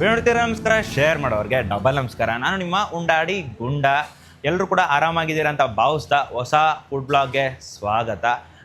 ನೋಡ್ತೀರಾ ನಮಸ್ಕಾರ, ಶೇರ್ ಮಾಡೋರಿಗೆ ಡಬಲ್ ನಮಸ್ಕಾರ. ನಾನು ನಿಮ್ಮ ಉಂಡಾಡಿ ಗುಂಡ. ಎಲ್ಲರೂ ಕೂಡ ಆರಾಮಾಗಿದ್ದೀರಾ ಅಂತ ಭಾವಿಸ್ತಾ ಹೊಸ ಫುಡ್ ಬ್ಲಾಗ್ಗೆ ಸ್ವಾಗತ.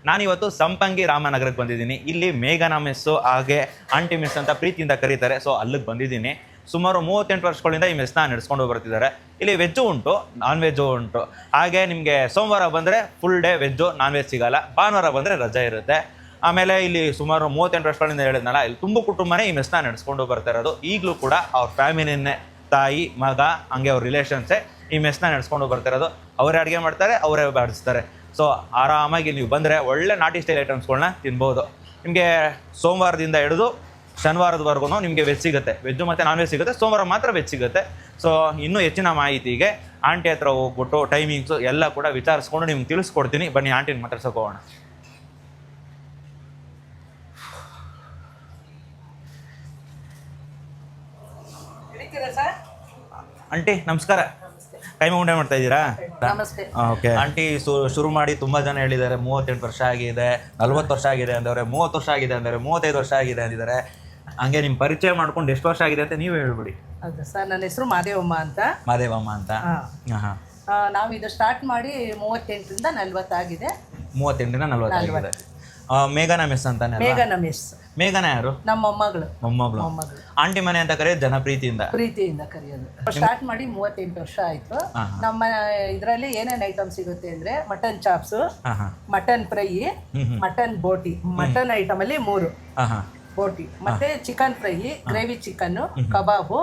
ನಾನಿವತ್ತು ಸಂಪಂಗಿ ರಾಮನಗರಕ್ಕೆ ಬಂದಿದ್ದೀನಿ. ಇಲ್ಲಿ ಮೇಘನಾ ಮೆಸ್ಸು ಹಾಗೆ ಆಂಟಿ ಮೆಸ್ ಅಂತ ಪ್ರೀತಿಯಿಂದ ಕರೀತಾರೆ. ಸೊ ಅಲ್ಲಿಗೆ ಬಂದಿದ್ದೀನಿ. ಸುಮಾರು 38 ವರ್ಷಗಳಿಂದ ಈ ಮೆಸ್ನ ನಡೆಸ್ಕೊಂಡು ಬರ್ತಿದ್ದಾರೆ. ಇಲ್ಲಿ ವೆಜ್ಜು ಉಂಟು, ನಾನ್ ವೆಜ್ಜು ಉಂಟು. ಹಾಗೆ ನಿಮಗೆ ಸೋಮವಾರ ಬಂದರೆ full day veg, non veg ಸಿಗೋಲ್ಲ. ಭಾನುವಾರ ಬಂದರೆ ರಜೆ ಇರುತ್ತೆ. ಆಮೇಲೆ ಇಲ್ಲಿ ಸುಮಾರು 38 ವರ್ಷಗಳಿಂದ ಹೇಳಿದ್ನಲ್ಲ, ಇಲ್ಲಿ ತುಂಬ ಕುಟುಂಬನೇ ಈ ಮೆಸ್ನ ನಡೆಸ್ಕೊಂಡು ಬರ್ತಾ ಇರೋದು. ಈಗಲೂ ಕೂಡ ಅವ್ರ ಫ್ಯಾಮಿಲಿನೇ, ತಾಯಿ ಮಗ ಹಂಗೆ ಅವ್ರ ರಿಲೇಷನ್ಸೇ ಈ ಮೆಸ್ನ ನಡೆಸ್ಕೊಂಡು ಬರ್ತಿರೋದು. ಅವರೇ ಅಡುಗೆ ಮಾಡ್ತಾರೆ, ಅವರೇ ಬಾಡಿಸ್ತಾರೆ. ಸೊ ಆರಾಮಾಗಿ ನೀವು ಬಂದರೆ ಒಳ್ಳೆ ನಾಟಿ ಸ್ಟೈಲ್ ಐಟಮ್ಸ್ಗಳನ್ನ ತಿನ್ಬೋದು. ನಿಮಗೆ ಸೋಮವಾರದಿಂದ ಹಿಡಿದು ಶನಿವಾರದವರೆಗೂ ನಿಮಗೆ ವೆಜ್ ಸಿಗುತ್ತೆ, ವೆಜ್ಜು ಮತ್ತು ನಾನ್ ವೆಜ್ ಸಿಗುತ್ತೆ. ಸೋಮವಾರ ಮಾತ್ರ ವೆಜ್ ಸಿಗುತ್ತೆ. ಸೊ ಇನ್ನೂ ಹೆಚ್ಚಿನ ಮಾಹಿತಿಗೆ ಆಂಟಿ ಹತ್ರ ಹೋಗ್ಬಿಟ್ಟು ಟೈಮಿಂಗ್ಸು ಎಲ್ಲ ಕೂಡ ವಿಚಾರಿಸ್ಕೊಂಡು ನಿಮ್ಗೆ ತಿಳಿಸ್ಕೊಡ್ತೀನಿ. ಬನ್ನಿ ಆಂಟಿನ ಮಾತಾಡ್ಸೋಕೆ ಹೋಗೋಣ. ಆಂಟಿ ನಮಸ್ಕಾರ. ಕೈಮ ಉಂಡೆ ಮಾಡ್ತಾ ಇದ್ದೀರಾ? ನಮಸ್ತೆ. ಓಕೆ ಆಂಟಿ, ಶುರು ಮಾಡಿ ತುಂಬ ಜನ ಹೇಳಿದ್ದಾರೆ 38 ವರ್ಷ ಆಗಿದೆ, 40 ವರ್ಷ ಆಗಿದೆ ಅಂದವ್ರೆ, 30 ವರ್ಷ ಆಗಿದೆ ಅಂದರೆ 35 ವರ್ಷ ಆಗಿದೆ ಅಂದಿದ್ದಾರೆ. ಹಂಗೆ ನಿಮ್ಮ ಪರಿಚಯ ಮಾಡ್ಕೊಂಡು ಎಷ್ಟು ವರ್ಷ ಆಗಿದೆ ಅಂತ ನೀವು ಹೇಳ್ಬಿಡಿ. ಹೌದಾ ಸರ್, ನನ್ನ ಹೆಸರು ಮಾದೇವಮ್ಮ ಅಂತ. ಮಾದೇವಮ್ಮ ಅಂತ. ಹಾಂ. ನಾವು ಇದು ಸ್ಟಾರ್ಟ್ ಮಾಡಿ 38ರಿಂದ 40 ಆಗಿದೆ. 38ರಿಂದ 40 ಆಗಿದೆ. ಮೇಘನಾ ಮೆಸ್ ಅಂತಾನೆ. ಮೇಘನಾ ಮೆಸ್. ಮೇಘನಾ ಯಾರು? ನಮ್ಮ ಮೊಮ್ಮಗಳು. ಆಂಟಿ ಮನೆ ಅಂತ ಕರೆಯೋದು ಜನ ಪ್ರೀತಿಯಿಂದ ಕರೆಯೋದು. ಸ್ಟಾರ್ಟ್ ಮಾಡಿ 38 ವರ್ಷ ಆಯ್ತು. ನಮ್ಮ ಇದರಲ್ಲಿ ಏನೇನು ಐಟಮ್ ಸಿಗುತ್ತೆ ಅಂದ್ರೆ mutton chops, mutton fry, mutton boti. Mutton item ಅಲ್ಲಿ 3 ಬೋಟಿ, ಮತ್ತೆ chicken fry, gravy chicken, kebab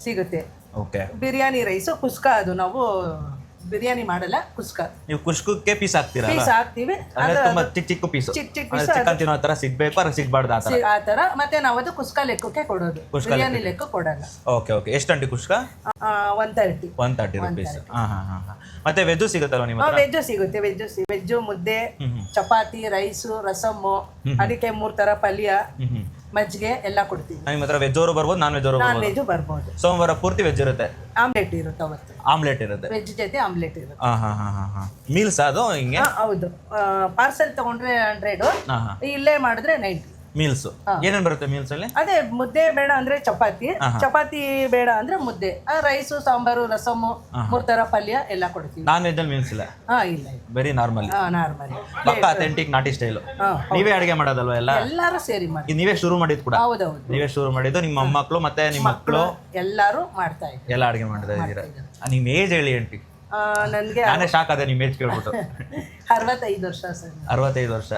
ಸಿಗುತ್ತೆ. ಓಕೆ. ಬಿರಿಯಾನಿ ರೈಸು, ಕುಸ್ಕಾ. ಅದು ನಾವು ಬಿರಿಯಾನಿ ಮಾಡಲ್ಲ, ಕುಸ್ಕಾ. ನೀವು ಕುಷ್ಕಕ್ಕೆ ಪೀಸ್ ಹಾಕ್ತೀರಾ? ಪೀಸ್ ಹಾಕ್ತಿವಿ. ತುಂಬಾ ಚಿಕ್ಕ ಪೀಸ್. ಚಿಕನ್ ತಿನ್ನೋ ತರ ಸಿಗ್ಬೇಕು, ಅದ್ರ ಸಿಗ್ಬಾರ್ದು ಆ ತರ. ಮತ್ತೆ ನಾವು ಅದು ಕುಸ್ಕಾ ಲೆಕ್ಕಕ್ಕೆ ಕೊಡೋದು, ಬಿರಿಯಾನಿ ಲೆಕ್ಕ ಕೊಡಲ್ಲ. Okay okay. ಎಷ್ಟು ಅಂಟಿ ಕುಷ್ಕಾ? 130 ರುಪೀಸ್. ಮತ್ತೆ ವೆಜ್ಜು ಸಿಗುತ್ತಲ್ವ ನಿಮ್ಮ ಹತ್ರ? ವೆಜ್ಜು ಸಿಗುತ್ತೆ. ವೆಜ್ಜು ಮುದ್ದೆ, ಚಪಾತಿ, ರೈಸು, ರಸಮ್ಮು, ಅದಕ್ಕೆ 3 ತರ ಪಲ್ಯ, ಮಜ್ಜಿಗೆ ಎಲ್ಲ ಕೊಡ್ತೀವಿ. ನಿಮ್ಮ ಹತ್ರ ವೆಜ್ ಅವರು ಬರ್ಬೋದು, ನಾನ್ ವೆಜ್ ಬರ್ಬೋದು. ಸೋಮವಾರ ಪೂರ್ತಿ ವೆಜ್ ಇರುತ್ತೆ. ಆಮ್ಲೆಟ್ ಇರುತ್ತೆ ಅವತ್ತು. ಆಮ್ಲೆಟ್ ಇರುತ್ತೆ, ವೆಜ್ ಜೊತೆ ಆಮ್ಲೆಟ್ ಇರುತ್ತೆ. ಮೀಲ್ಸ್ ಅದು ಹಿಂಗೆ? ಹೌದು. ಪಾರ್ಸೆಲ್ ತಗೊಂಡ್ರೆ 100, ಇಲ್ಲೇ ಮಾಡಿದ್ರೆ 90. ಮೀಲ್ಸ್ ಏನೇನು ಬರುತ್ತೆ ಮೀಲ್ಸ್ ಅಲ್ಲಿ? ಅದೇ ಮುದ್ದೆ ಬೇಡ ಅಂದ್ರೆ ಚಪಾತಿ ಬೇಡ ಅಂದ್ರೆ ಮುದ್ದೆ, ರೈಸು, ಸಾಂಬಾರು, ರಸಮ್ಮು, 3 ತರ ಪಲ್ಯ ಎಲ್ಲ ಕೊಡ್ತೀವಿ. ನಾನ್ ವೆಜ್ ಅಲ್ಲಿ ಮೀಲ್ಸ್ ಇಲ್ಲ? ಇಲ್ಲ, ಬರೀ ನಾರ್ಮಲ್. ಪಕ್ಕ ಅಥೆಂಟಿಕ್ ನಾಟಿ ಸ್ಟೈಲ್. ನೀವೇ ಅಡಿಗೆ ಮಾಡೋದಲ್ವ? ಎಲ್ಲರೂ ಸೇರಿ ಮಾಡಿ. ನೀವೇ ಶುರು ಮಾಡಿದ್ ಕೂಡ? ಹೌದೌದು, ನೀವೇ ಶುರು ಮಾಡಿದ್ದು. ನಿಮ್ಮ ಮೊಮ್ಮಕ್ಕಳು ಮತ್ತೆ ನಿಮ್ಮ ಮಕ್ಕಳು ಎಲ್ಲರೂ ಮಾಡ್ತಾ ಇದ್ದಾರೆ, ಎಲ್ಲ ಅಡಿಗೆ ಮಾಡ್ತಾ ಇದ್ದೀರಾ. ನಿಮ್ ಏಜ್ ಹೇಳಿ ಆಂಟಿ. ನನ್ಗೆ ನಾನೇ ಶಾಕ್ ಆದೆ ನಿಮ್ಮ ಏಜ್ ಕೇಳ್ಬಿಟ್ಟು. 65 ವರ್ಷ ಸರ್. 65 ವರ್ಷ?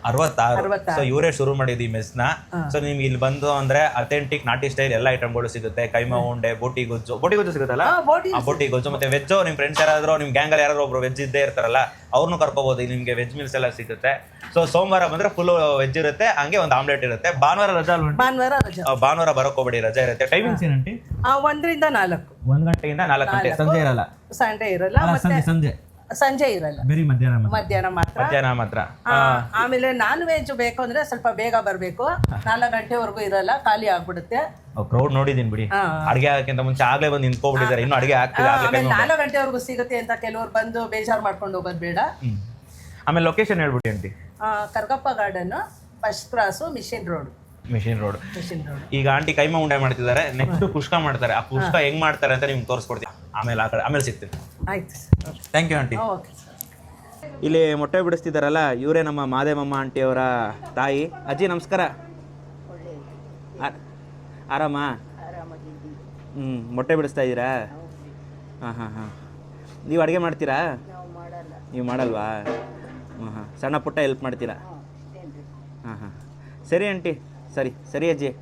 66. ಸೊ ಇವರೇ ಶುರು ಮಾಡಿದ್ದು ಈ ಮೆಸ್ನ. ಸೊ ನಿಮ್ಗೆ ಇಲ್ಲಿ ಬಂದು ಅಂದ್ರೆ ಅಥೆಂಟಿಕ್ ನಾಟಿ ಸ್ಟೈಲ್ ಎಲ್ಲ ಐಟಮ್ಗಳು ಸಿಗುತ್ತೆ. ಕೈಮಾ ಉಂಡೆ, ಬೋಟಿ ಗೊಜ್ಜು ಸಿಗುತ್ತಲ್ಲ, ಬೋಟಿ ಗೊಜ್ಜು. ಮತ್ತೆ ವೆಜ್ ನಿಮ್ ಫ್ರೆಂಡ್ಸ್ ಯಾರಾದ್ರೂ, ನಿಮ್ ಗ್ಯಾಂಗ್ ಅಲ್ಲಿ ಯಾರಾದ್ರೂ ಒಬ್ರು ವೆಜ್ ಇದ್ದೇ ಇರ್ತಾರಲ್ಲ, ಅವ್ರನ್ನೂ ಕರ್ಕೋಬಹುದು. ಇಲ್ಲಿ ನಿಮ್ಗೆ ವೆಜ್ ಮೀಲ್ಸ್ ಎಲ್ಲ ಸಿಗುತ್ತೆ. ಸೊ ಸೋಮವಾರ ಬಂದ್ರೆ ಫುಲ್ ವೆಜ್ ಇರುತ್ತೆ, ಹಂಗೆ ಒಂದು ಆಮ್ಲೆಟ್ ಇರುತ್ತೆ. ಭಾನುವಾರ ರಜಾ ಅಲ್ವಾ? ಭಾನುವಾರ ಬರೋಕ್ ಹೋಗ್ಬೇಡಿ, ರಜಾ ಇರುತ್ತೆ. ಟೈಮಿಂಗ್ಸ್ ಏನಂಟಿ? 1 ರಿಂದ 4. 1 ಗಂಟೆಯಿಂದ 4 ಗಂಟೆ. ಸಂಜೆ ಇರಲ್ಲ? ಸಂಡೇ ಇರಲ್ಲ. ಸಂಜೆ ಇರಲ್ಲ, ಬರೀ ಮಧ್ಯಾಹ್ನ ಮಾತ್ರ. ಆಮೇಲೆ ನಾನ್ ವೆಜ್ ಬೇಕು ಅಂದ್ರೆ ಸ್ವಲ್ಪ ಬೇಗ ಬರ್ಬೇಕು. 4 ಗಂಟೆವರೆಗೂ ಇರಲ್ಲ, ಖಾಲಿ ಆಗ್ಬಿಡುತ್ತೆ. ಕ್ರೌಡ್ ನೋಡಿದೀನಿ ಬಿಡಿ. ಅಡಿಗೆ ಹಾಕಿಂತ ಮುಂಚೆ ಆಗ್ಲೇ ಬಂದು ನಿಂತ್ಕೊಬಿಟ್ಟಿದ್ದಾರೆ, ಇನ್ನು ಅಡಿಗೆ ಆಗ್ತಿಲ್ಲ. 4 ಗಂಟೆವರೆಗೂ ಸಿಗುತ್ತೆ ಅಂತ ಕೆಲವ್ರು ಬಂದು ಬೇಜಾರು ಮಾಡ್ಕೊಂಡು ಹೋಗೋದು ಬೇಡ. ಆಮೇಲೆ ಲೊಕೇಶನ್ ಹೇಳ್ಬಿಡಿ aunty. Kargappa garden, first cross, mission road. ಈಗ ಆಂಟಿ ಕೈಮಾ ಉಂಡೆ ಮಾಡ್ತಿದ್ದಾರೆ, ನೆಕ್ಸ್ಟ್ ಕುಷ್ಕ ಮಾಡ್ತಾರೆ. ಆ ಕುಷ್ಕ ಹೆಂಗ್ ಮಾಡ್ತಾರೆ ಅಂತ ನಿಮ್ಗೆ ತೋರಿಸ್ಕೊಡ್ತೀನಿ. ಆಮೇಲೆ ಸಿಗ್ತೀವಿ. ಆಯ್ತು, ಥ್ಯಾಂಕ್ ಯು ಆಂಟಿ. ಇಲ್ಲಿ ಮೊಟ್ಟೆ ಬಿಡಿಸ್ತಿದ್ದಾರಲ್ಲ, ಇವರೇ ನಮ್ಮ ಮಾದೇವಮ್ಮ ಆಂಟಿ ಅವರ ತಾಯಿ. ಅಜ್ಜಿ ನಮಸ್ಕಾರ. ಆರಾಮ? ಮೊಟ್ಟೆ ಬಿಡಿಸ್ತಾ ಇದ್ದೀರಾ? ಹಾಂ. ನೀವು ಅಡುಗೆ ಮಾಡ್ತೀರಾ? ನೀವು ಮಾಡಲ್ವಾ? ಸಣ್ಣ ಪುಟ್ಟ ಹೆಲ್ಪ್ ಮಾಡ್ತೀರಾ? ಹಾಂ. ಸರಿ ಆಂಟಿ, ಸರಿ ಅಜ್ಜಿ.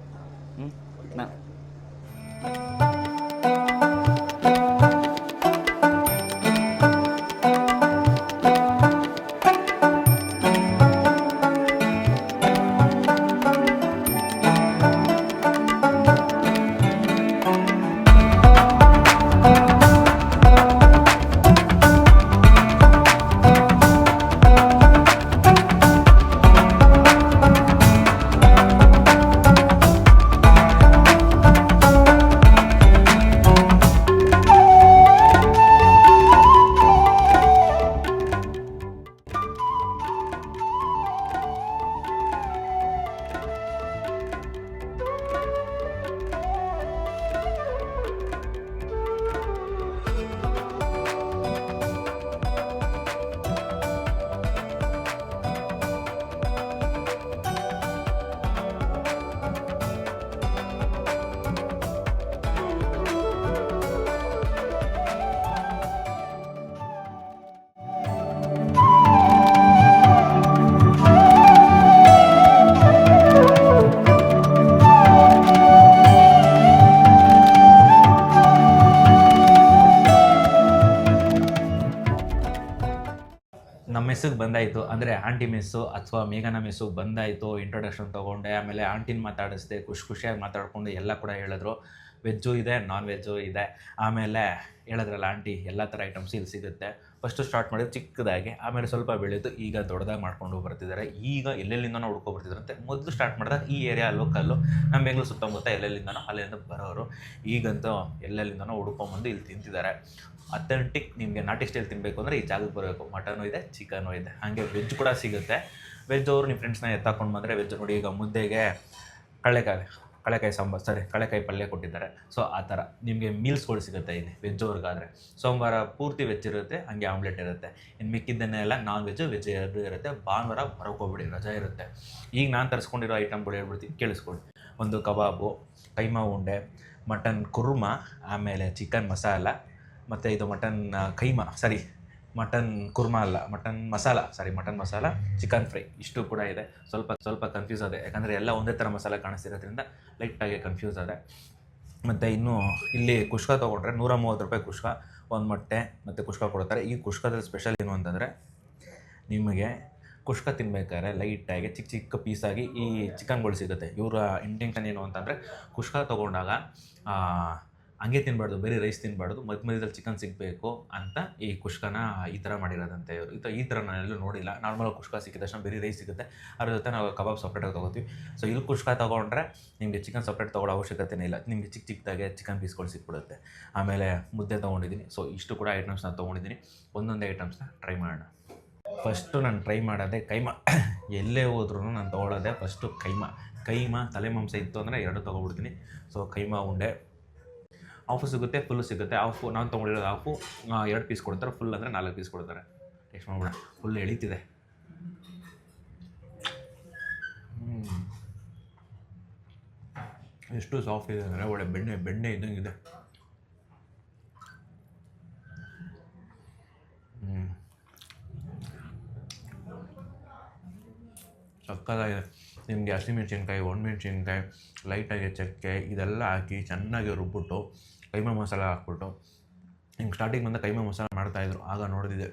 ಅಂದರೆ ಆಂಟಿ ಮಿಸ್ಸು ಅಥವಾ ಮೇಘನ ಮಿಸ್ಸು ಬಂದಾಯಿತು, ಇಂಟ್ರೊಡಕ್ಷನ್ ತೊಗೊಂಡೆ, ಆಮೇಲೆ ಆಂಟಿನ ಮಾತಾಡಿಸ್ದೆ, ಖುಷಿಯಾಗಿ ಮಾತಾಡಿಕೊಂಡು ಎಲ್ಲ ಕೂಡ ಹೇಳಿದ್ರು. ವೆಜ್ಜು ಇದೆ, ನಾನ್ ವೆಜ್ಜು ಇದೆ. ಆಮೇಲೆ ಹೇಳಿದ್ರಲ್ಲ ಆಂಟಿ ಎಲ್ಲ ಥರ ಐಟಮ್ಸ್ ಇಲ್ಲಿ ಸಿಗುತ್ತೆ. ಫಸ್ಟು ಸ್ಟಾರ್ಟ್ ಮಾಡಿದ್ದು ಚಿಕ್ಕದಾಗಿ, ಆಮೇಲೆ ಸ್ವಲ್ಪ ಬೆಳೀತು, ಈಗ ದೊಡ್ಡದಾಗಿ ಮಾಡ್ಕೊಂಡು ಬರ್ತಿದ್ದಾರೆ. ಈಗ ಎಲ್ಲೆಲ್ಲಿಂದನೋ ಹುಡ್ಕೊ ಬರ್ತಿದ್ದಾರಂತೆ. ಮೊದಲು ಸ್ಟಾರ್ಟ್ ಮಾಡಿದಾಗ ಈ ಏರಿಯಾ ಲೋಕಲ್ಲು ನಮ್ಮ ಬೆಂಗಳೂರು ಸುತ್ತಮುತ್ತ ಎಲ್ಲೆಲ್ಲಿಂದನೋ ಅಲ್ಲಿಂದ ಬರೋರು. ಈಗಂತೂ ಎಲ್ಲೆಲ್ಲಿಂದನೋ ಹುಡ್ಕೊಂಬಂದು ಇಲ್ಲಿ ತಿಂತಿದ್ದಾರೆ. ಅಥೆಂಟಿಕ್ ನಿಮಗೆ ನಾಟಿ ಸ್ಟೈಲ್ ತಿನ್ನಬೇಕು ಅಂದರೆ ಈ ಜಾಗಕ್ಕೆ ಬರಬೇಕು. ಮಟನು ಇದೆ, ಚಿಕನು ಇದೆ, ಹಾಗೆ ವೆಜ್ ಕೂಡ ಸಿಗುತ್ತೆ. ವೆಜ್ ಅವರು ನಿಮ್ಮ ಫ್ರೆಂಡ್ಸ್ನ ಎತ್ತಾಕೊಂಡು ಬಂದರೆ ವೆಜ್ ನೋಡಿ, ಈಗ ಮುದ್ದೆಗೆ ಕಳೆಕಾಯಿ ಸಾಂಬಾರು, ಕಳೆಕಾಯಿ ಪಲ್ಯ ಕೊಟ್ಟಿದ್ದಾರೆ. ಸೊ ಆ ಥರ ನಿಮಗೆ ಮೀಲ್ಸ್ಗಳು ಸಿಗುತ್ತೆ ಇಲ್ಲಿ ವೆಜ್ ಅವ್ರಿಗಾದರೆ. ಸೋಮವಾರ ಪೂರ್ತಿ ವೆಜ್ ಇರುತ್ತೆ, ಹಾಗೆ ಆಮ್ಲೆಟ್ ಇರುತ್ತೆ. ಇನ್ನು ಮಿಕ್ಕಿದ್ದನ್ನೆಲ್ಲ ನಾನ್ ವೆಜ್, ವೆಜ್ ಎರಡೂ ಇರುತ್ತೆ. ಭಾನುವಾರ ಬರೋಕೋಗ್ಬಿಡಿ, ರಜಾ ಇರುತ್ತೆ. ಈಗ ನಾನು ತರಿಸ್ಕೊಂಡಿರೋ ಐಟಮ್ಗಳು ಹೇಳ್ಬಿಡ್ತೀನಿ, ಕೇಳಿಸ್ಕೊಳ್ಳಿ. ಒಂದು ಕಬಾಬು, ಕೈಮಾ ಉಂಡೆ, ಮಟನ್ ಕುರ್ಮಾ, ಆಮೇಲೆ ಚಿಕನ್ ಮಸಾಲ, ಮತ್ತು ಇದು ಮಟನ್ ಕುರ್ಮಾ ಅಲ್ಲ, ಮಟನ್ ಮಸಾಲ, ಚಿಕನ್ ಫ್ರೈ, ಇಷ್ಟು ಕೂಡ ಇದೆ. ಸ್ವಲ್ಪ ಕನ್ಫ್ಯೂಸ್ ಆದೆ, ಯಾಕಂದರೆ ಎಲ್ಲ ಒಂದೇ ಥರ ಮಸಾಲೆ ಕಾಣಿಸ್ತಿರೋದ್ರಿಂದ ಲೈಟಾಗಿ ಕನ್ಫ್ಯೂಸ್ ಆದೆ. ಮತ್ತು ಇನ್ನು ಇಲ್ಲಿ ಕುಷ್ಕ ತೊಗೊಂಡ್ರೆ 130 ರೂಪಾಯಿ ಕುಷ್ಕ, ಒಂದು ಮೊಟ್ಟೆ ಮತ್ತು ಕುಷ್ಕ ಕೊಡ್ತಾರೆ. ಈ ಕುಷ್ಕದಲ್ಲಿ ಸ್ಪೆಷಲ್ ಏನು ಅಂತಂದರೆ, ನಿಮಗೆ ಕುಷ್ಕ ತಿನ್ಬೇಕಾದ್ರೆ ಲೈಟಾಗಿ ಚಿಕ್ಕ ಪೀಸಾಗಿ ಈ ಚಿಕನ್ಗಳು ಸಿಗುತ್ತೆ. ಇವರ ಇಂಟೆನ್ಷನ್ ಏನು ಅಂತಂದರೆ, ಕುಷ್ಕ ತೊಗೊಂಡಾಗ ಹಂಗೆ ತಿನ್ನಬಾರ್ದು, ಬರೀ ರೈಸ್ ತಿನ್ನಬಾರ್ದು, ಮಧ್ಯದಲ್ಲಿ ಚಿಕನ್ ಸಿಗಬೇಕು ಅಂತ ಈ ಕುಷ್ಕನ ಈ ಥರ ಮಾಡಿರೋದಂತೆ ಇವರು. ಈ ಥರ ನಾನೆಲ್ಲೂ ನೋಡಿಲ್ಲ. ನಾರ್ಮಲ್ ಕುಷ್ಕ ಸಿಕ್ಕಿದ ತಕ್ಷಣ ಬರೀ ರೈಸ್ ಸಿಗುತ್ತೆ, ಅದ್ರ ಜೊತೆ ನಾವು ಕಬಾಬ್ ಸಪ್ರೇಟಾಗಿ ತೊಗೋತೀವಿ. ಸೊ ಇಲ್ಲಿ ಕುಷ್ಕ ತೊಗೊಂಡ್ರೆ ನಿಮಗೆ ಚಿಕನ್ ಸಪ್ರೇಟ್ ತೊಗೊಳ್ಳೋ ಅವಶ್ಯಕತೆನೇ ಇಲ್ಲ, ನಿಮಗೆ ಚಿಕ್ಕದಾಗೆ ಚಿಕನ್ ಪೀಸ್ಗಳು ಸಿಕ್ಬಿಡುತ್ತೆ. ಆಮೇಲೆ ಮುದ್ದೆ ತೊಗೊಂಡಿದ್ದೀನಿ. ಸೊ ಇಷ್ಟು ಕೂಡ ಐಟಮ್ಸ್ನ ತೊಗೊಂಡಿದ್ದೀನಿ. ಒಂದೊಂದೇ ಐಟಮ್ಸ್ನ ಟ್ರೈ ಮಾಡೋಣ. ಫಸ್ಟು ನಾನು ಟ್ರೈ ಮಾಡೋದೇ ಕೈಮಾ. ಎಲ್ಲೇ ಹೋದ್ರೂ ನಾನು ತೊಗೊಳ್ಳೋದೆ ಫಸ್ಟು ಕೈಮಾ ತಲೆ ಮಾಂಸ ಇತ್ತು ಅಂದರೆ 2 ತೊಗೊಬಿಡ್ತೀನಿ. ಸೊ ಕೈಮಾ ಉಂಡೆ ಹಾಫು ಸಿಗುತ್ತೆ, ಫುಲ್ಲು ಸಿಗುತ್ತೆ. ನಾನು ತೊಗೊಂಡಿರೋದು ಹಾಫು, 2 ಪೀಸ್ ಕೊಡ್ತಾರೆ. ಫುಲ್ ಅಂದರೆ 4 ಪೀಸ್ ಕೊಡ್ತಾರೆ. ಟೇಸ್ಟ್ ಮಾಡ್ಬಿಡ, ಫುಲ್ ಎಳೀತಿದೆ. ಎಷ್ಟು ಸಾಫ್ಟ್ ಇದೆ ಅಂದರೆ ಒಳ್ಳೆ ಬೆಣ್ಣೆ ಇದ್ದಂಗಿದೆ. ಸಕ್ಕತ್ತಾಗಿದೆ. ನಿಮಗೆ ಹಸಿಮೆಣ್ಸಿನ್ಕಾಯಿ, ಒಣಮೆಣ್ಸಿನ್ಕಾಯಿ, ಲೈಟಾಗಿ ಚಕ್ಕೆ ಇದೆಲ್ಲ ಹಾಕಿ ಚೆನ್ನಾಗಿ ರುಬ್ಬಿಟ್ಟು ಕೈಮಾ ಮಸಾಲ ಹಾಕ್ಬಿಟ್ಟು, ಹಿಂಗೆ ಸ್ಟಾರ್ಟಿಂಗ್ ಬಂದ ಕೈಮಾ ಮಸಾಲ ಮಾಡ್ತಾಯಿದ್ರು, ಆಗ ನೋಡಿದೆ.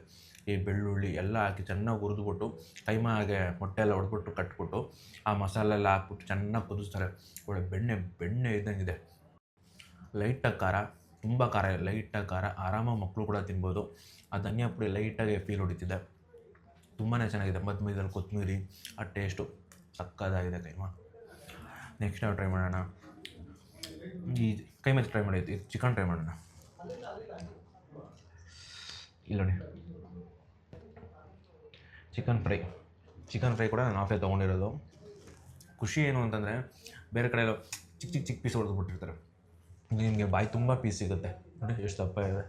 ಈ ಬೆಳ್ಳುಳ್ಳಿ ಎಲ್ಲ ಹಾಕಿ ಚೆನ್ನಾಗಿ ಹುರಿದ್ಬಿಟ್ಟು ಕೈಮಾಗೆ ಮೊಟ್ಟೆ ಎಲ್ಲ ಹೊಡೆದ್ಬಿಟ್ಟು ಕಟ್ಬಿಟ್ಟು ಆ ಮಸಾಲೆ ಎಲ್ಲ ಹಾಕ್ಬಿಟ್ಟು ಚೆನ್ನಾಗಿ ಕುದಿಸ್ತಾರೆ. ಒಳ್ಳೆ ಬೆಣ್ಣೆ ಇದ್ದಂಗಿದೆ. ಲೈಟಾಗಿ ಖಾರ, ತುಂಬ ಖಾರ ಇದೆ, ಲೈಟಾಗಿ ಖಾರ, ಆರಾಮಾಗಿ ಮಕ್ಕಳು ಕೂಡ ತಿನ್ಬೋದು. ಆ ಧನಿಯಾ ಪುಡಿ ಲೈಟಾಗಿ ಫೀಲ್ ಹೊಡಿತಿದೆ. ತುಂಬಾ ಚೆನ್ನಾಗಿದೆ. ಮಧ್ಯದಲ್ಲಿ ಕೊತ್ತಂಬರಿ, ಆ ಟೇಸ್ಟು ಸಕ್ಕತ್ತಾಗಿದೆ ಕೈಮಾ. ನೆಕ್ಸ್ಟ್ ನಾವು ಟ್ರೈ ಮಾಡೋಣ. ಈ ಕೈಮಾ ಟ್ರೈ ಮಾಡಿದ್ದು, ಇದು ಚಿಕನ್ ಟ್ರೈ ಮಾಡೋಣ. ಇಲ್ಲ ನೋಡಿ, ಚಿಕನ್ ಫ್ರೈ ಕೂಡ ನಾನು ಹಾಫೇ ತೊಗೊಂಡಿರೋದು. ಖುಷಿ ಏನು ಅಂತಂದರೆ, ಬೇರೆ ಕಡೆ ಎಲ್ಲ ಚಿಕ್ಕ ಪೀಸ್ ಹೊಡೆದ್ಬಿಟ್ಟಿರ್ತಾರೆ, ನಿಮಗೆ ಬಾಯಿ ತುಂಬ ಪೀಸ್ ಸಿಗುತ್ತೆ. ನೋಡಿ ಎಷ್ಟು ದಪ್ಪ ಇದೆ.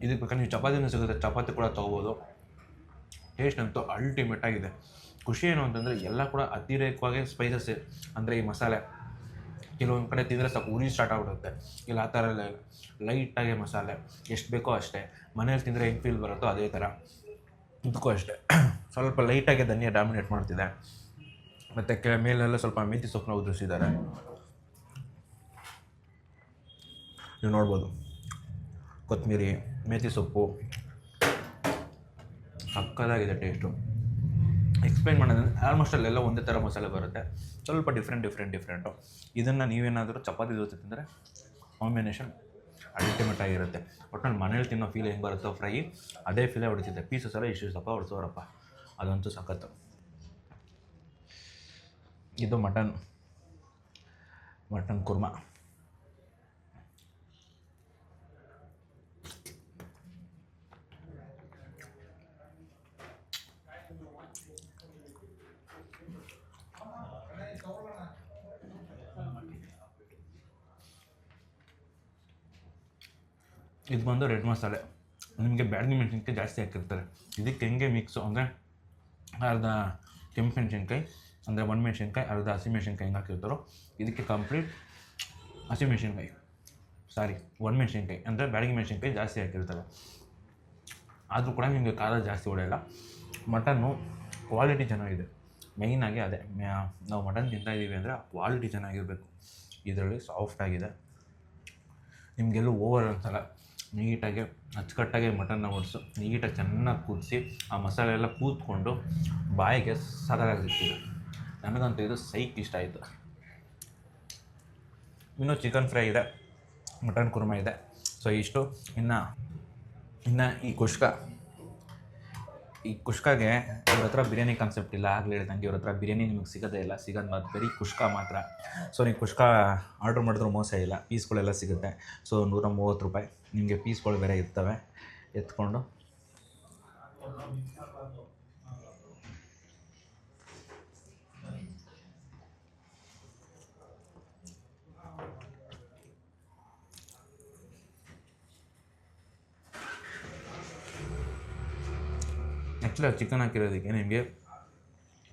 ಇದಕ್ಕೆ ಬೇಕಾದ್ರೆ ನೀವು ಚಪಾತಿನೂ ಸಿಗುತ್ತೆ, ಚಪಾತಿ ಕೂಡ ತೊಗೋಬೋದು. ಟೇಸ್ಟ್ ಅಂತೂ ಅಲ್ಟಿಮೇಟ್ ಆಗಿದೆ. ಖುಷಿ ಏನು ಅಂತಂದರೆ ಎಲ್ಲ ಕೂಡ ಅತಿರೇಕವಾಗಿ ಸ್ಪೈಸಸ್, ಅಂದರೆ ಈ ಮಸಾಲೆ ಕೆಲವೊಂದು ಕಡೆ ತಿಂದರೆ ಸಾಕು ಉರಿ ಸ್ಟಾರ್ಟ್ ಆಗಿಬಿಡುತ್ತೆ. ಇಲ್ಲ ಆ ಥರ ಲೈಟಾಗಿ ಮಸಾಲೆ ಎಷ್ಟು ಬೇಕೋ ಅಷ್ಟೇ. ಮನೇಲಿ ತಿಂದರೆ ಹೆಂಗೆ ಫೀಲ್ ಬರುತ್ತೋ ಅದೇ ಥರ ಇದಕ್ಕೂ ಅಷ್ಟೇ. ಸ್ವಲ್ಪ ಲೈಟಾಗಿ ಧನಿಯಾ ಡಾಮಿನೇಟ್ ಮಾಡ್ತಿದೆ. ಮತ್ತು ಮೇಲೆಲ್ಲ ಸ್ವಲ್ಪ ಮೆಂತ್ಯ ಸೊಪ್ಪನ್ನ ಉದುರಿಸಿದ್ದಾರೆ, ನೀವು ನೋಡ್ಬೋದು. ಕೊತ್ತಂಬರಿ, ಮೆಂತ್ಯ ಸೊಪ್ಪು, ಸಕ್ಕತ್ತಾಗಿದೆ ಟೇಸ್ಟು. ಎಕ್ಸ್ಪ್ಲೈನ್ ಮಾಡೋದಂದರೆ ಆಲ್ಮೋಸ್ಟ್ ಅಲ್ಲೆಲ್ಲ ಒಂದೇ ಥರ ಮಸಾಲೆ ಬರುತ್ತೆ, ಸ್ವಲ್ಪ ಡಿಫ್ರೆಂಟು. ಇದನ್ನು ನೀವೇನಾದರೂ ಚಪಾತಿ ಜೊತೆ ತಿಂದರೆ ಕಾಂಬಿನೇಷನ್ ಅಲ್ಟಿಮೇಟ್ ಆಗಿರುತ್ತೆ. ಒಟ್ಟಿನಲ್ಲಿ ಮನೇಲಿ ತಿನ್ನೋ ಫೀಲ್ ಹೆಂಗೆ ಬರುತ್ತೋ ಫ್ರೈ, ಅದೇ ಫೀಲೇ ಹೊಡಿತಿದ್ದೆ. ಪೀಸಸ್ ಎಲ್ಲ ಇಷ್ಟು ಸಪ್ಪ ಹೊಡ್ಸೋರಪ್ಪ, ಅದಂತೂ ಸಖತ್ತು. ಇದು ಮಟನ್ ಕುರ್ಮಾ. ಇದು ಬಂದು ರೆಡ್ ಮಸಾಲೆ. ನಿಮಗೆ ಬ್ಯಾಡಗಿ ಮೆಣಸಿನ್ಕಾಯಿ ಜಾಸ್ತಿ ಹಾಕಿರ್ತಾರೆ. ಇದಕ್ಕೆ ಹೆಂಗೆ ಮಿಕ್ಸು ಅಂದರೆ ಅರ್ಧ ಕೆಂಪು ಮೆಣಸಿನ್ಕಾಯಿ, ಅಂದರೆ ಒಣಮೆಣ್ಸಿನ್ಕಾಯಿ, ಅರ್ಧ ಹಸಿಮೆಣ್ಸಿನ್ಕಾಯಿ ಹೆಂಗೆ ಹಾಕಿರ್ತಾರೋ ಇದಕ್ಕೆ ಕಂಪ್ಲೀಟ್ ಹಸಿಮೆಣ್ಸಿನ್ಕಾಯಿ. ಸಾರಿ ಒಣಮೆಣ್ಸಿನ್ಕಾಯಿ ಅಂದರೆ ಬ್ಯಾಡಗಿ ಮೆಣಸಿನ್ಕಾಯಿ ಜಾಸ್ತಿ ಹಾಕಿರ್ತಾರೆ. ಆದರೂ ಕೂಡ ನಿಮಗೆ ಖಾರ ಜಾಸ್ತಿ ಹೊಡೆಯಲ್ಲ. ಮಟನ್ನು ಕ್ವಾಲಿಟಿ ಚೆನ್ನಾಗಿದೆ. ಮೇಯ್ನಾಗಿ ಅದೇ ನಾವು ಮಟನ್ ತಿಂತಾಯಿದ್ದೀವಿ ಅಂದರೆ ಕ್ವಾಲಿಟಿ ಚೆನ್ನಾಗಿರಬೇಕು. ಇದರಲ್ಲಿ ಸಾಫ್ಟಾಗಿದೆ, ನಿಮಗೆಲ್ಲೂ ಓವರ್ ಅನ್ಸಲ್ಲ. ನೀಟಾಗಿ ಅಚ್ಚುಕಟ್ಟಾಗಿ ಮಟನ್ನ ಹೊಡಿಸು, ನೀಟಾಗಿ ಚೆನ್ನಾಗಿ ಕುದಿಸಿ ಆ ಮಸಾಲೆ ಎಲ್ಲ ಕೂತ್ಕೊಂಡು ಬಾಯಿಗೆ ಸಖತ್ತಾಗಿ ಸಿಕ್ಕಿದೆ. ನನಗಂತೂ ಇದು ಸೈಕ್ ಇಷ್ಟ ಆಯಿತು. ಇನ್ನೂ ಚಿಕನ್ ಫ್ರೈ ಇದೆ, ಮಟನ್ ಕುರ್ಮಾ ಇದೆ. ಸೊ ಇಷ್ಟು. ಇನ್ನು ಈ ಕುಷ್ಕಾಗೆ ಇವ್ರ ಹತ್ರ ಬಿರಿಯಾನಿ ಕಾನ್ಸೆಪ್ಟ್ ಇಲ್ಲ. ಆಗಲೇ ಹೇಳ್ದಂಗೆ ಇವ್ರ ಹತ್ರ ಬಿರಿಯಾನಿ ನಿಮಗೆ ಸಿಗೋದೇ ಇಲ್ಲ, ಸಿಗೋದು ಮಾತ್ರ ಬರೀ ಕುಷ್ಕಾ ಮಾತ್ರ. ಸೊ ನೀವು ಕುಷ್ಕಾ ಆರ್ಡ್ರ್ ಮಾಡಿದ್ರೂ ಮೋಸ ಇಲ್ಲ, ಪೀಸ್ಗಳೆಲ್ಲ ಸಿಗುತ್ತೆ. ಸೊ 130 ರೂಪಾಯಿ ನಿಮಗೆ ಪೀಸ್ಗಳು ಬೇರೆ ಇರ್ತವೆ. ಎತ್ಕೊಂಡು ಆ್ಯಕ್ಚುಲಿ ಚಿಕನ್ ಹಾಕಿರೋದಕ್ಕೆ ನಿಮಗೆ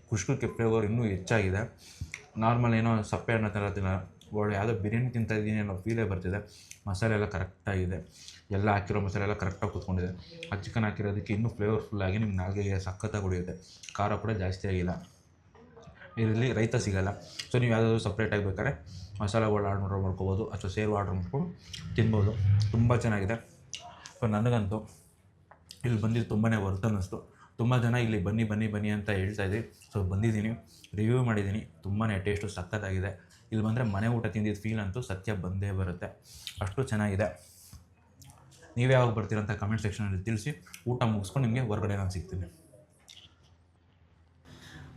ಕುಷ್ಕಕ್ಕೆ ಫ್ಲೇವರ್ ಇನ್ನೂ ಹೆಚ್ಚಾಗಿದೆ. ನಾರ್ಮಲ್ ಏನೋ ಸಪ್ಪೆ ಅನ್ನೋ ಥರ ಒಳ್ಳೆ ಯಾವುದೋ ಬಿರಿಯಾನಿ ತಿಂತಾಯಿದ್ದೀನಿ ಅನ್ನೋ ಫೀಲೇ ಬರ್ತಿದೆ. ಮಸಾಲೆ ಎಲ್ಲ ಕರೆಕ್ಟಾಗಿದೆ, ಎಲ್ಲ ಹಾಕಿರೋ ಮಸಾಲೆ ಎಲ್ಲ ಕರೆಕ್ಟಾಗಿ ಕೂತ್ಕೊಂಡಿದೆ. ಆ ಚಿಕನ್ ಹಾಕಿರೋದಕ್ಕೆ ಇನ್ನೂ ಫ್ಲೇವರ್ಫುಲ್ಲಾಗಿ ನಿಮ್ಮ ನಾಲ್ಗೆಗೆ ಸಖತ್ತಾಗಿ ಹೊಡೆಯುತ್ತೆ. ಖಾರ ಕೂಡ ಜಾಸ್ತಿ ಆಗಿಲ್ಲ. ಇದರಲ್ಲಿ ರೈತ ಸಿಗೋಲ್ಲ. ಸೊ ನೀವು ಯಾವುದಾದ್ರು ಸಪ್ರೇಟಾಗಿ ಬೇಕಾದ್ರೆ ಮಸಾಲೆಗಳು ಆರ್ಡ್ರ್ ಮಾಡ್ಕೋಬೋದು ಅಥವಾ ಸೇರು ಆರ್ಡ್ರ್ ಮಾಡ್ಕೊಂಡು ತಿನ್ಬೋದು. ತುಂಬ ಚೆನ್ನಾಗಿದೆ. ಸೊ ನನಗಂತೂ ಇಲ್ಲಿ ಬಂದಿದ್ದು ತುಂಬಾ ವರ್ತ್ ಅನ್ನಿಸ್ತು. ತುಂಬ ಜನ ಇಲ್ಲಿ ಬನ್ನಿ ಅಂತ ಹೇಳ್ತಾಯಿದ್ವಿ. ಸೊ ಬಂದಿದ್ದೀನಿ, ರಿವ್ಯೂ ಮಾಡಿದ್ದೀನಿ. ತುಂಬಾ ಟೇಸ್ಟು ಸಖತ್ತಾಗಿದೆ. ಇಲ್ಲಿ ಬಂದರೆ ಮನೆ ಊಟ ತಿಂದಿದ್ದು ಫೀಲ್ ಅಂತೂ ಸತ್ಯ ಬಂದೇ ಬರುತ್ತೆ, ಅಷ್ಟು ಚೆನ್ನಾಗಿದೆ. ನೀವು ಯಾವಾಗ ಬರ್ತೀರಂತ ಕಮೆಂಟ್ ಸೆಕ್ಷನಲ್ಲಿ ತಿಳಿಸಿ. ಊಟ ಮುಗಿಸ್ಕೊಂಡು ನಿಮಗೆ ಹೊರಗಡೆ ನಾನು ಸಿಗ್ತೀನಿ.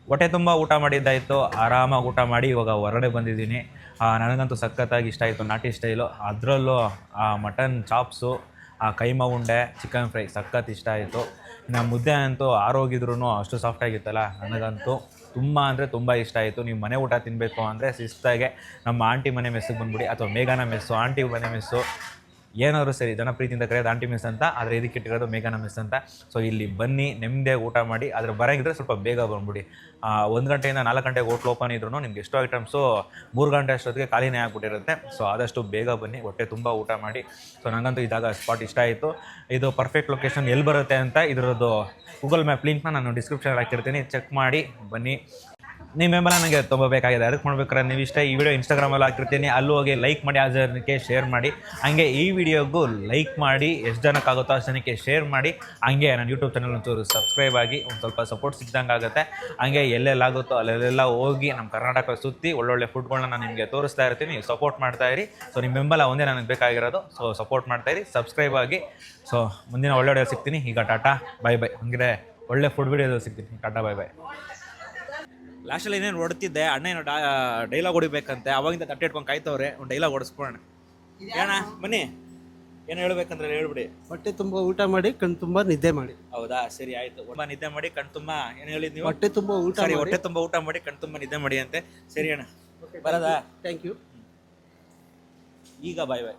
ಹೊಟ್ಟೆ ತುಂಬ ಊಟ ಮಾಡಿದ್ದಾಯಿತು, ಆರಾಮಾಗಿ ಊಟ ಮಾಡಿ ಇವಾಗ ಹೊರಗಡೆ ಬಂದಿದ್ದೀನಿ. ನನಗಂತೂ ಸಖತ್ತಾಗಿ ಇಷ್ಟ ಆಯಿತು ನಾಟಿ ಸ್ಟೈಲು. ಅದರಲ್ಲೂ ಆ ಮಟನ್ ಚಾಪ್ಸು, ಆ ಕೈಮಾ ಉಂಡೆ, ಚಿಕನ್ ಫ್ರೈ ಸಖತ್ ಇಷ್ಟ ಆಯಿತು. ಇನ್ನು ಮುದ್ದೆ ಅಂತೂ ಆರೋಗಿದ್ರೂ ಅಷ್ಟು ಸಾಫ್ಟಾಗಿತ್ತಲ್ಲ, ನನಗಂತೂ ತುಂಬ ಅಂದರೆ ತುಂಬ ಇಷ್ಟ ಆಯಿತು. ನೀವು ಮನೆ ಊಟ ತಿನ್ನಬೇಕು ಅಂದರೆ ಶಿಸ್ತಾಗೆ ನಮ್ಮ ಆಂಟಿ ಮನೆ ಮೆಸ್ಸಿಗೆ ಬಂದುಬಿಡಿ, ಅಥವಾ ಮೇಘನ ಮೆಸ್ಸು, ಆಂಟಿ ಮನೆ ಮೆಸ್ಸು, ಏನಾದರೂ ಸರಿ ಜನಪ್ರೀತಿಯಿಂದ ಕರೆಯೋದು ಆಂಟಿ ಮೆಸ್ ಅಂತ, ಆದರೆ ಇದಕ್ಕೆ ಇಟ್ಟಿರೋದು ಮೇಘನ ಮೆಸ್ ಅಂತ. ಸೊ ಇಲ್ಲಿ ಬನ್ನಿ, ನೆಮ್ಮದಿಯಾಗಿ ಊಟ ಮಾಡಿ. ಆದರೆ ಬರೋಂಗಿದ್ರೆ ಸ್ವಲ್ಪ ಬೇಗ ಬಂದುಬಿಡಿ. 1 ಗಂಟೆಯಿಂದ 4 ಗಂಟೆಗೆ ಹೋಟ್ಲ್ ಓಪನ್ ಇದ್ರೂ ನಿಮ್ಗೆ ಎಷ್ಟೋ ಐಟಮ್ಸು 3 ಗಂಟೆ ಅಷ್ಟೊತ್ತಿಗೆ ಖಾಲಿನೇ ಆಗಿಬಿಟ್ಟಿರುತ್ತೆ. ಸೊ ಆದಷ್ಟು ಬೇಗ ಬನ್ನಿ, ಹೊಟ್ಟೆ ತುಂಬ ಊಟ ಮಾಡಿ. ಸೊ ನನಗಂತೂ ಇದಾಗ ಸ್ಪಾಟ್ ಇಷ್ಟ ಆಯಿತು. ಇದು ಪರ್ಫೆಕ್ಟ್ ಲೊಕೇಶನ್ ಎಲ್ಲಿ ಬರುತ್ತೆ ಅಂತ ಇದರದ್ದು ಗೂಗಲ್ ಮ್ಯಾಪ್ ಲಿಂಕ್ನ ನಾನು ಡಿಸ್ಕ್ರಿಪ್ಷನಲ್ಲಿ ಹಾಕಿರ್ತೀನಿ, ಚೆಕ್ ಮಾಡಿ ಬನ್ನಿ. ನಿಮ್ಮ ಬೆಂಬಲ ನನಗೆ ತುಂಬ ಬೇಕಾಗಿದೆ. ಅದಕ್ಕೆ ಮಾಡ್ಬೇಕಾದ್ರೆ ನೀವು ಇಷ್ಟ ಈ ವಿಡಿಯೋ ಇನ್ಸ್ಟಾಗ್ರಾಮಲ್ಲಿ ಹಾಕಿರ್ತೀನಿ, ಅಲ್ಲೂ ಹೋಗಿ ಲೈಕ್ ಮಾಡಿ, ಆ ಜನಕ್ಕೆ ಶೇರ್ ಮಾಡಿ. ಹಂಗೆ ಈ ವಿಡಿಯೋಗೂ ಲೈಕ್ ಮಾಡಿ, ಎಷ್ಟು ಜನಕ್ಕಾಗುತ್ತೋ ಅಷ್ಟು ಜನಕ್ಕೆ ಶೇರ್ ಮಾಡಿ. ಹಂಗೆ ನನ್ನ ಯೂಟ್ಯೂಬ್ ಚಾನಲ್ ಒಂಚೂರು ಸಬ್ಸ್ಕ್ರೈಬ್ ಆಗಿ ಒಂದು ಸ್ವಲ್ಪ ಸಪೋರ್ಟ್ ಸಿಗ್ದಂಗೆ ಆಗುತ್ತೆ. ಹಂಗೆ ಎಲ್ಲೆಲ್ಲಾಗುತ್ತೋ ಅಲ್ಲೆಲ್ಲ ಹೋಗಿ ನಮ್ಮ ಕರ್ನಾಟಕ ಸುತ್ತಿ ಒಳ್ಳೊಳ್ಳೆ ಫುಡ್ಗಳನ್ನ ನಾನು ನಿಮಗೆ ತೋರಿಸ್ತಾ ಇರ್ತೀನಿ, ನೀವು ಸಪೋರ್ಟ್ ಮಾಡ್ತಾಯಿರಿ. ಸೊ ನಿಮ್ಮ ಬೆಂಬಲ ಒಂದೇ ನನಗೆ ಬೇಕಾಗಿರೋದು. ಸೊ ಸಪೋರ್ಟ್ ಮಾಡ್ತಾಯಿರಿ, ಸಬ್ಸ್ಕ್ರೈಬ್ ಆಗಿ. ಸೊ ಮುಂದಿನ ಒಳ್ಳೆ ವಿಡಿಯೋ ಸಿಗ್ತೀನಿ. ಈಗ ಟಾಟಾ ಬೈ ಬೈ. ಹಂಗೆ ಒಳ್ಳೆ ಫುಡ್ ವಿಡಿಯೋದು ಸಿಗ್ತೀನಿ. Tata bye bye. ಲಾಸ್ಟಲ್ಲಿ ಏನೇನು ಹೊಡ್ತಿದ್ದೆ, ಅಣ್ಣ ಏನೋ ಡೈಲಾಗ್ ಹೊಡಿಬೇಕಂತೆ, ಅವಾಗಿಂದ ತಟ್ಟೆ ಇಟ್ಕೊಂಡು ಕಾಯ್ತವ್ರೆ. ಒಂದು ಡೈಲಾಗ್ ಹೊಡಿಸ್ಕೊಳ್ಳೋಣ. ಏನ ಬನ್ನಿ, ಏನು ಹೇಳ್ಬೇಕಂದ್ರೆ ಹೇಳ್ಬಿಡಿ. ಹೊಟ್ಟೆ ತುಂಬ ಊಟ ಮಾಡಿ ಕಣ್ ತುಂಬ ನಿದ್ದೆ ಮಾಡಿ. ಹೌದಾ, ಸರಿ ಆಯ್ತು. ತುಂಬ ನಿದ್ದೆ ಮಾಡಿ ಕಣ್ ತುಂಬ ಏನು ಹೇಳಿದ್ ನೀವು? ಹೊಟ್ಟೆ ತುಂಬ ಊಟ ಸರಿ, ಹೊಟ್ಟೆ ತುಂಬ ಊಟ ಮಾಡಿ ಕಣ್ ತುಂಬ ನಿದ್ದೆ ಮಾಡಿ ಅಂತೆ. ಸರಿ ಅಣ್ಣ, ಬರೋದಾ? Thank you. ಈಗ ಬಾಯ್ ಬಾಯ್.